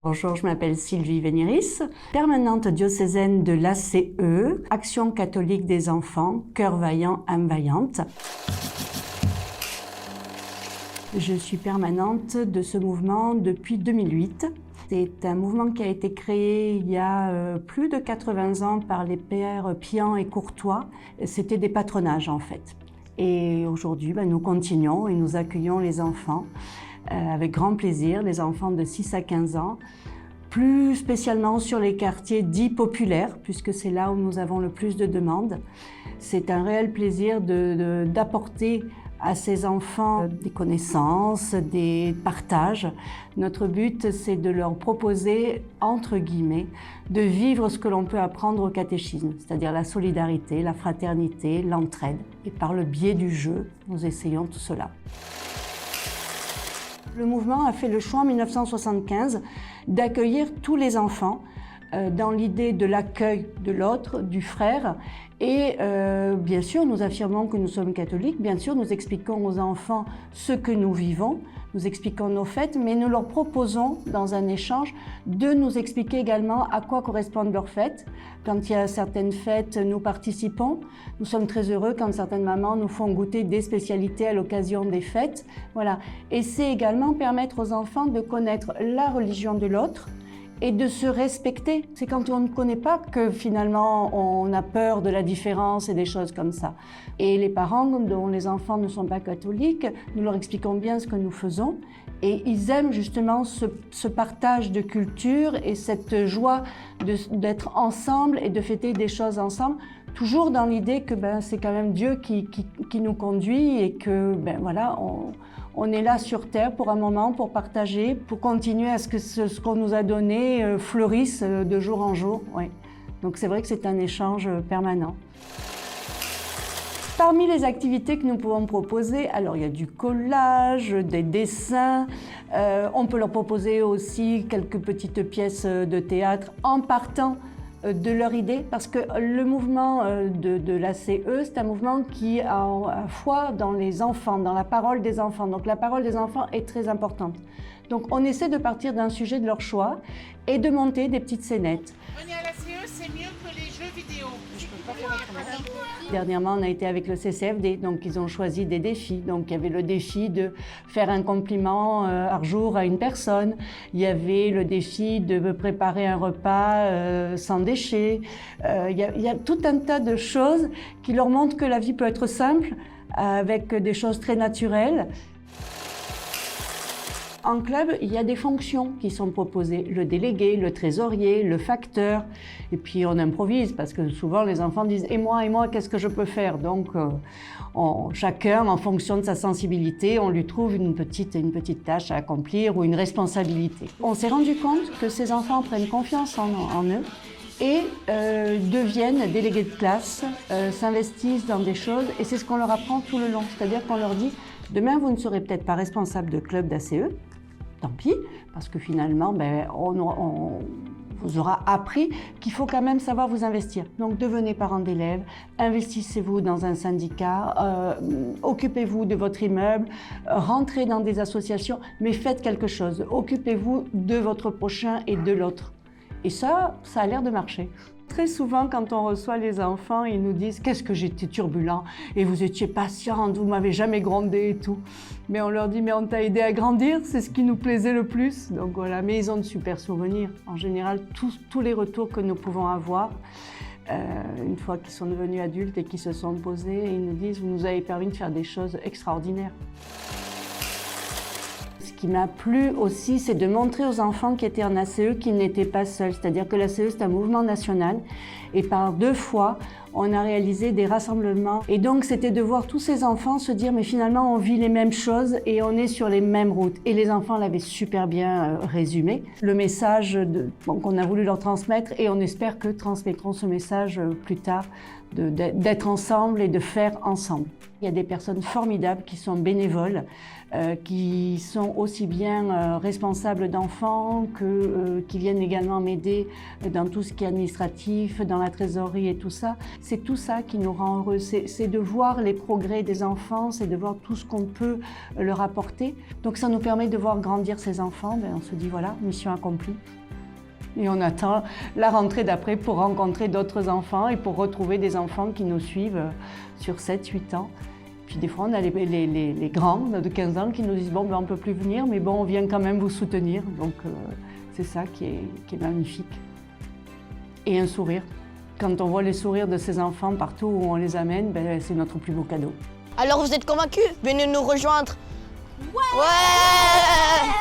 Bonjour, je m'appelle Sylvie Vénéris, permanente diocésaine de l'ACE, Action catholique des enfants, Cœur vaillant, âme vaillante. Je suis permanente de ce mouvement depuis 2008. C'est un mouvement qui a été créé il y a plus de 80 ans par les pères Pian et Courtois. C'était des patronages en fait. Et aujourd'hui, nous continuons et nous accueillons les enfants avec grand plaisir, les enfants de 6 à 15 ans, plus spécialement sur les quartiers dits populaires, puisque c'est là où nous avons le plus de demandes. C'est un réel plaisir d'apporter à ces enfants des connaissances, des partages. Notre but, c'est de leur proposer, entre guillemets, de vivre ce que l'on peut apprendre au catéchisme, c'est-à-dire la solidarité, la fraternité, l'entraide. Et par le biais du jeu, nous essayons tout cela. Le mouvement a fait le choix en 1975 d'accueillir tous les enfants dans l'idée de l'accueil de l'autre, du frère. Et bien sûr, nous affirmons que nous sommes catholiques, bien sûr, nous expliquons aux enfants ce que nous vivons, nous expliquons nos fêtes, mais nous leur proposons, dans un échange, de nous expliquer également à quoi correspondent leurs fêtes. Quand il y a certaines fêtes, nous participons. Nous sommes très heureux quand certaines mamans nous font goûter des spécialités à l'occasion des fêtes. Voilà. Et c'est également permettre aux enfants de connaître la religion de l'autre, et de se respecter. C'est quand on ne connaît pas que finalement on a peur de la différence et des choses comme ça. Et les parents dont les enfants ne sont pas catholiques, nous leur expliquons bien ce que nous faisons et ils aiment justement ce partage de culture et cette joie d'être ensemble et de fêter des choses ensemble, toujours dans l'idée que c'est quand même Dieu qui nous conduit et que voilà, on est là sur terre pour un moment, pour partager, pour continuer à ce que ce qu'on nous a donné fleurisse de jour en jour. Ouais. Donc c'est vrai que c'est un échange permanent. Parmi les activités que nous pouvons proposer, alors il y a du collage, des dessins, on peut leur proposer aussi quelques petites pièces de théâtre en partant de leur idée, parce que le mouvement de l'ACE, c'est un mouvement qui a foi dans les enfants, dans la parole des enfants. Donc la parole des enfants est très importante. Donc on essaie de partir d'un sujet de leur choix et de monter des petites scénettes. Venir à l'ACE, c'est mieux que les jeux vidéo. Je peux pas faire autrement. Dernièrement, on a été avec le CCFD, donc ils ont choisi des défis. Donc il y avait le défi de faire un compliment par jour à une personne. Il y avait le défi de préparer un repas sans déchets. Il y a tout un tas de choses qui leur montrent que la vie peut être simple, avec des choses très naturelles. En club, il y a des fonctions qui sont proposées, le délégué, le trésorier, le facteur, et puis on improvise parce que souvent les enfants disent « et moi, qu'est-ce que je peux faire ?» Donc chacun, en fonction de sa sensibilité, on lui trouve une petite tâche à accomplir ou une responsabilité. On s'est rendu compte que ces enfants prennent confiance en eux et deviennent délégués de classe, s'investissent dans des choses et c'est ce qu'on leur apprend tout le long. C'est-à-dire qu'on leur dit « demain, vous ne serez peut-être pas responsable de club d'ACE, tant pis, parce que finalement, on vous aura appris qu'il faut quand même savoir vous investir. Donc devenez parents d'élèves, investissez-vous dans un syndicat, occupez-vous de votre immeuble, rentrez dans des associations, mais faites quelque chose. Occupez-vous de votre prochain et de l'autre. » Et ça a l'air de marcher. Très souvent, quand on reçoit les enfants, ils nous disent « qu'est-ce que j'étais turbulent et vous étiez patiente, vous m'avez jamais grondé et tout ». Mais on leur dit « mais on t'a aidé à grandir, c'est ce qui nous plaisait le plus ». Donc voilà, mais ils ont de super souvenirs. En général, tous les retours que nous pouvons avoir, une fois qu'ils sont devenus adultes et qu'ils se sont posés, ils nous disent « vous nous avez permis de faire des choses extraordinaires ». Ce qui m'a plu aussi, c'est de montrer aux enfants qui étaient en ACE qu'ils n'étaient pas seuls. C'est-à-dire que l'ACE, c'est un mouvement national et par 2 fois, on a réalisé des rassemblements. Et donc, c'était de voir tous ces enfants se dire « mais finalement, on vit les mêmes choses et on est sur les mêmes routes ». Et les enfants l'avaient super bien résumé. Le message qu'on a voulu leur transmettre et on espère que transmettront ce message plus tard, d'être ensemble et de faire ensemble. Il y a des personnes formidables qui sont bénévoles, qui sont aussi bien responsables d'enfants qui viennent également m'aider dans tout ce qui est administratif, dans la trésorerie et tout ça. c'est tout ça qui nous rend heureux. C'est de voir les progrès des enfants, c'est de voir tout ce qu'on peut leur apporter. Donc ça nous permet de voir grandir ces enfants. On se dit voilà, mission accomplie. Et on attend la rentrée d'après pour rencontrer d'autres enfants et pour retrouver des enfants qui nous suivent sur 7-8 ans. Puis des fois, on a les grands de 15 ans qui nous disent « bon, ben, on ne peut plus venir, mais bon, on vient quand même vous soutenir ». Donc c'est ça qui est magnifique. Et un sourire. Quand on voit les sourires de ces enfants partout où on les amène, ben, c'est notre plus beau cadeau. Alors vous êtes convaincus? Venez nous rejoindre. Ouais.